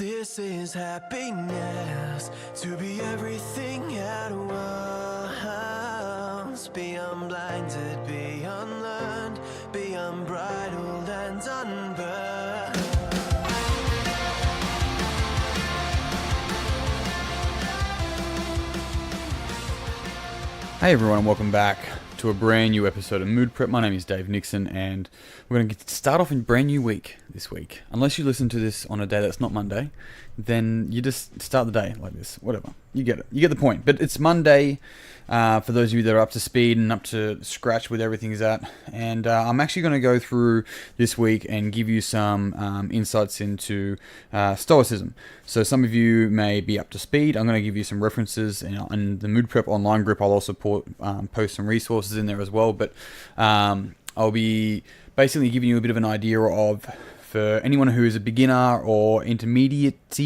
This is happiness, to be everything at once. Be unblinded, be unlearned, be unbridled and unburned. Hey everyone, welcome back to a brand new episode of Mood Prep. My name is Dave Nixon, and we're going to start off a brand new week this week. Unless you listen to this on a day that's not Monday, then you just start the day like this. Whatever. You get it. You get the point. But it's Monday, for those of you that are up to speed and up to scratch with everything's at. And I'm actually going to go through this week and give you some insights into Stoicism. So some of you may be up to speed. I'm going to give you some references in the Mood Prep online group. I'll also post some resources in there as well. But I'll be basically giving you a bit of an idea of, for anyone who is a beginner or intermediate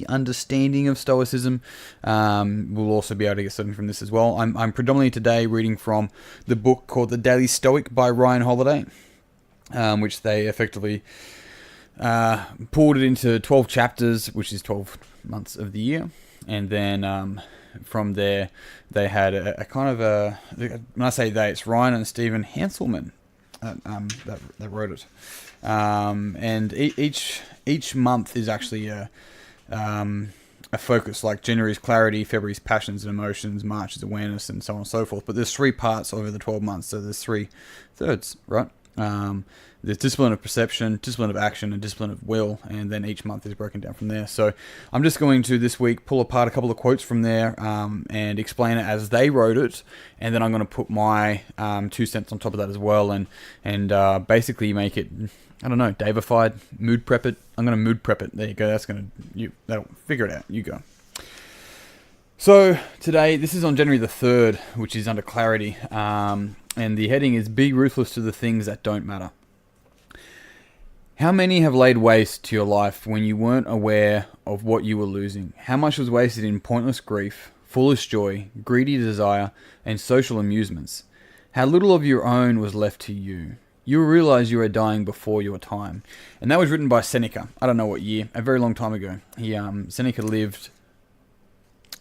understanding of Stoicism, we'll also be able to get something from this as well. I'm predominantly today reading from the book called The Daily Stoic by Ryan Holiday, which they effectively poured it into 12 chapters, which is 12 months of the year. And then from there, they had a kind of a... When I say they, it's Ryan and Stephen Hanselman that wrote it. And each month is actually a focus. Like January is clarity, February is passions and emotions, March is awareness, and so on and so forth. But there's 3 parts over the 12 months, so there's 3 thirds, right? There's discipline of perception, discipline of action, and discipline of will, and then each month is broken down from there. So I'm just going to this week pull apart a couple of quotes from there and explain it as they wrote it, and then I'm going to put my 2 cents on top of that as well, and basically make it, I don't know, Davified, mood prep it. I'm going to mood prep it. There you go. That'll figure it out. You go. So today, this is on January the 3rd, which is under clarity, and the heading is "Be ruthless to the things that don't matter." How many have laid waste to your life when you weren't aware of what you were losing? How much was wasted in pointless grief, foolish joy, greedy desire, and social amusements? How little of your own was left to you? You will realize you are dying before your time. And that was written by Seneca. I don't know what year, a very long time ago. Seneca lived...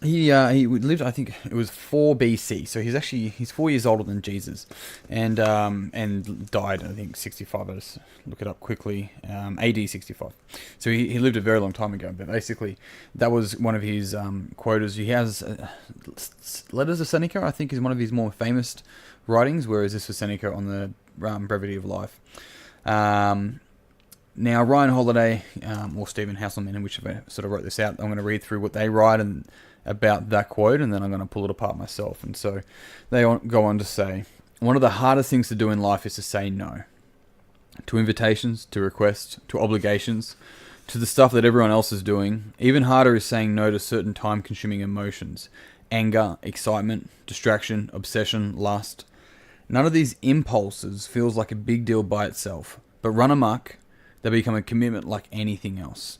He lived, I think it was 4 BC, so he's 4 years older than Jesus, and died, I think, 65. I'll just look it up quickly, AD 65. So he lived a very long time ago, but basically that was one of his quotas. He has Letters of Seneca, I think, is one of his more famous writings, whereas this was Seneca on the brevity of life. Now, Ryan Holiday, or Stephen Hasselman, whichever sort of wrote this out, I'm going to read through what they write and about that quote, and then I'm going to pull it apart myself. And so they go on to say, one of the hardest things to do in life is to say no. To invitations, to requests, to obligations, to the stuff that everyone else is doing. Even harder is saying no to certain time-consuming emotions. Anger, excitement, distraction, obsession, lust. None of these impulses feels like a big deal by itself, but run amok, they become a commitment like anything else.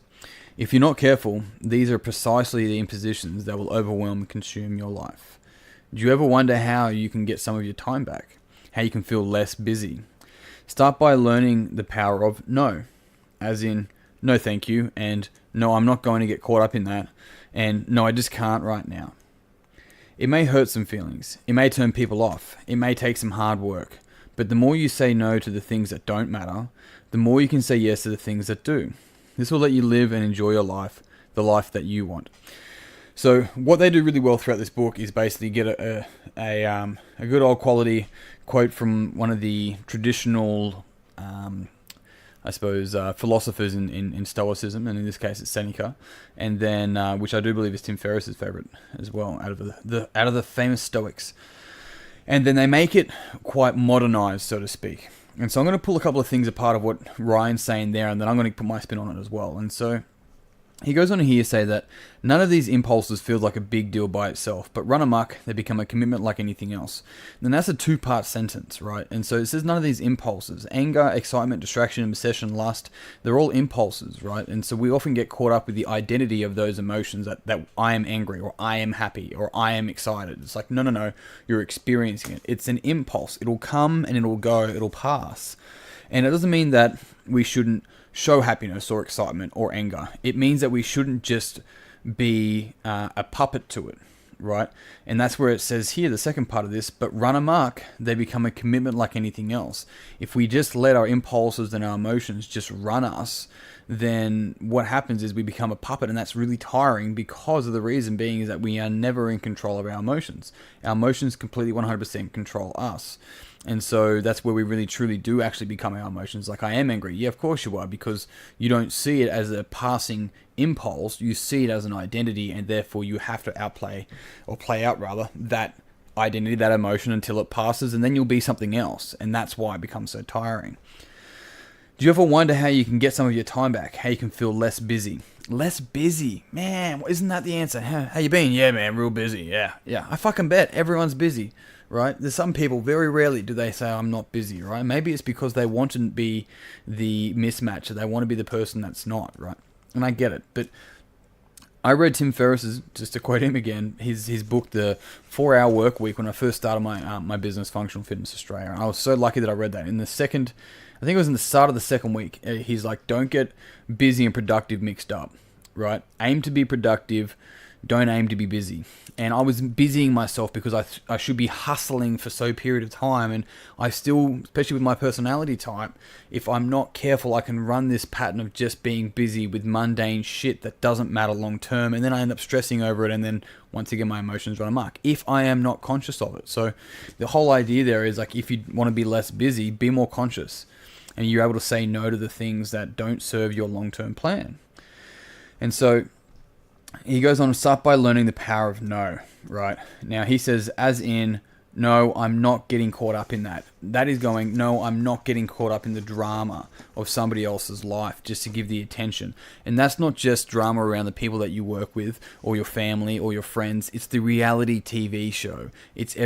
If you're not careful, these are precisely the impositions that will overwhelm and consume your life. Do you ever wonder how you can get some of your time back? How you can feel less busy? Start by learning the power of no. As in, no thank you, and no, I'm not going to get caught up in that, and no, I just can't right now. It may hurt some feelings. It may turn people off. It may take some hard work. But the more you say no to the things that don't matter, the more you can say yes to the things that do. This will let you live and enjoy your life, the life that you want. So what they do really well throughout this book is basically get a good old quality quote from one of the traditional, philosophers in Stoicism, and in this case it's Seneca, and then which I do believe is Tim Ferriss's favorite as well, out of the famous Stoics. And then they make it quite modernized, so to speak. And so I'm going to pull a couple of things apart of what Ryan's saying there, and then I'm going to put my spin on it as well. And so he goes on here to say that none of these impulses feel like a big deal by itself, but run amok, they become a commitment like anything else. And that's a 2-part sentence, right? And so it says none of these impulses, anger, excitement, distraction, obsession, lust, they're all impulses, right? And so we often get caught up with the identity of those emotions that I am angry, or I am happy, or I am excited. It's like, no, you're experiencing it. It's an impulse. It'll come and it'll go, it'll pass. And it doesn't mean that we shouldn't show happiness or excitement or anger. It means that we shouldn't just be a puppet to it, right? And that's where it says here, the second part of this, but run amok, they become a commitment like anything else. If we just let our impulses and our emotions just run us, then what happens is we become a puppet, and that's really tiring, because of the reason being is that we are never in control of our emotions. Our emotions completely 100% control us. And so that's where we really truly do actually become our emotions. Like, I am angry. Yeah, of course you are, because you don't see it as a passing impulse. You see it as an identity, and therefore you have to play out that identity, that emotion, until it passes, and then you'll be something else. And that's why it becomes so tiring. Do you ever wonder how you can get some of your time back? How you can feel less busy? Less busy? Man, isn't that the answer? How you been? Yeah, man, real busy. Yeah. I fucking bet everyone's busy, right? There's some people, very rarely do they say, I'm not busy, right? Maybe it's because they want to be the mismatch, or they want to be the person that's not, right? And I get it. But I read Tim Ferriss's, just to quote him again, his book, The 4-Hour Work Week, when I first started my business, Functional Fitness Australia. And I was so lucky that I read that. I think it was in the start of the second week, he's like, don't get busy and productive mixed up, right? Aim to be productive, don't aim to be busy. And I was busying myself because I should be hustling for so period of time, and I still, especially with my personality type, if I'm not careful, I can run this pattern of just being busy with mundane shit that doesn't matter long term, and then I end up stressing over it, and then once again my emotions run amok if I am not conscious of it. So the whole idea there is, like, if you want to be less busy, be more conscious, and you're able to say no to the things that don't serve your long-term plan. And so he goes on to start by learning the power of no, right? Now he says, as in, no, I'm not getting caught up in that. That is going, no, I'm not getting caught up in the drama of somebody else's life just to give the attention. And that's not just drama around the people that you work with or your family or your friends. It's the reality TV show. It's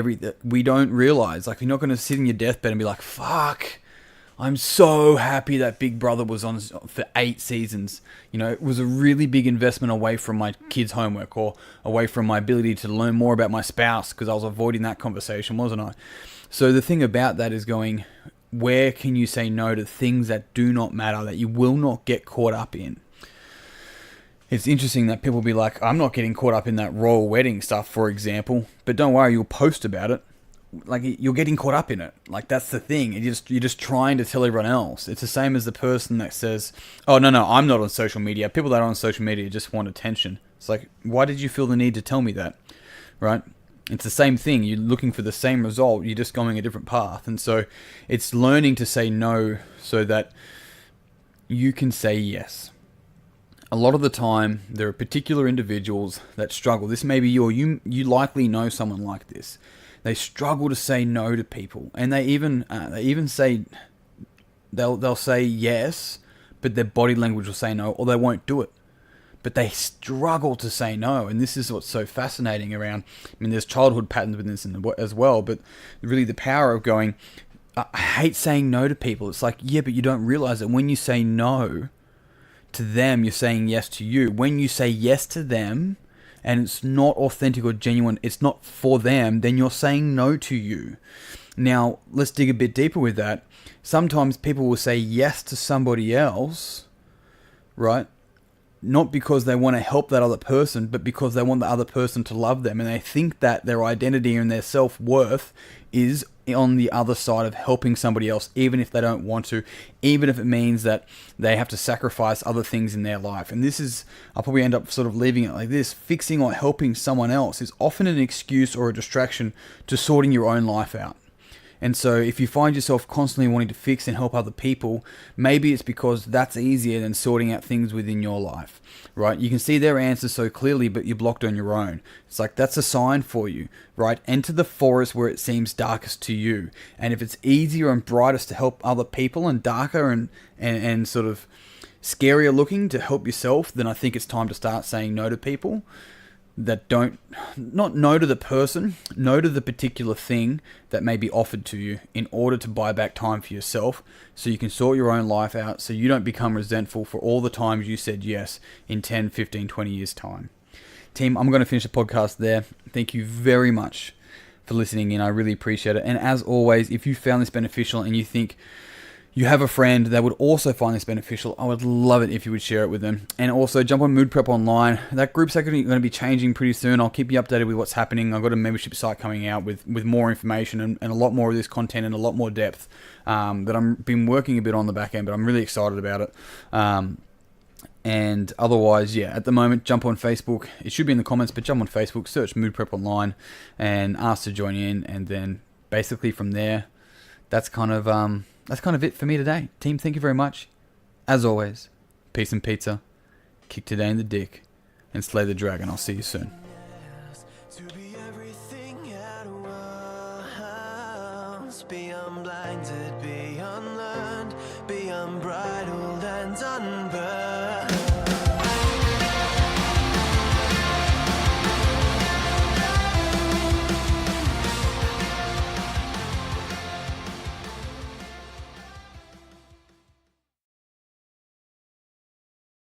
we don't realize, like, you're not going to sit in your deathbed and be like, fuck, I'm so happy that Big Brother was on for 8 seasons. You know, it was a really big investment away from my kids' homework, or away from my ability to learn more about my spouse, because I was avoiding that conversation, wasn't I? So the thing about that is going, where can you say no to things that do not matter, that you will not get caught up in? It's interesting that people be like, I'm not getting caught up in that royal wedding stuff, for example, but don't worry, you'll post about it. Like, you're getting caught up in it. Like, that's the thing. You're just trying to tell everyone else. It's the same as the person that says, oh, no, I'm not on social media. People that are on social media just want attention. It's like, why did you feel the need to tell me that? Right? It's the same thing. You're looking for the same result. You're just going a different path. And so it's learning to say no so that you can say yes. A lot of the time, there are particular individuals that struggle. This may be you, or you likely know someone like this. They struggle to say no to people, and they even say they'll say yes, but their body language will say no, or they won't do it. But they struggle to say no, and this is what's so fascinating around. I mean, there's childhood patterns within this as well, but really the power of going, I hate saying no to people. It's like, yeah, but you don't realize that when you say no to them, you're saying yes to you. When you say yes to them, and it's not authentic or genuine, it's not for them, then you're saying no to you. Now, let's dig a bit deeper with that. Sometimes people will say yes to somebody else, right? Not because they want to help that other person, but because they want the other person to love them. And they think that their identity and their self-worth is on the other side of helping somebody else, even if they don't want to, even if it means that they have to sacrifice other things in their life. And this is, I'll probably end up sort of leaving it like this: fixing or helping someone else is often an excuse or a distraction to sorting your own life out. And so if you find yourself constantly wanting to fix and help other people, maybe it's because that's easier than sorting out things within your life, right? You can see their answers so clearly, but you're blocked on your own. It's like, that's a sign for you, right? Enter the forest where it seems darkest to you. And if it's easier and brightest to help other people, and darker and sort of scarier looking to help yourself, then I think it's time to start saying no to people that don't, not no to the person, no to the particular thing that may be offered to you, in order to buy back time for yourself, so you can sort your own life out, so you don't become resentful for all the times you said yes in 10, 15, 20 years time. Team, I'm going to finish the podcast there. Thank you very much for listening in. I really appreciate it. And as always, if you found this beneficial and you think you have a friend that would also find this beneficial, I would love it if you would share it with them. And also jump on Mood Prep Online. That group's actually going to be changing pretty soon. I'll keep you updated with what's happening. I've got a membership site coming out with more information and a lot more of this content and a lot more depth that I've been working a bit on the back end, but I'm really excited about it. And otherwise, yeah, at the moment, jump on Facebook. It should be in the comments, but jump on Facebook, search Mood Prep Online and ask to join in. And then basically from there, that's kind of it for me today. Team, thank you very much. As always, peace and pizza. Kick today in the dick and slay the dragon. I'll see you soon. To be everything at once, be unblinded, be unlearned, be unbridled and unburned.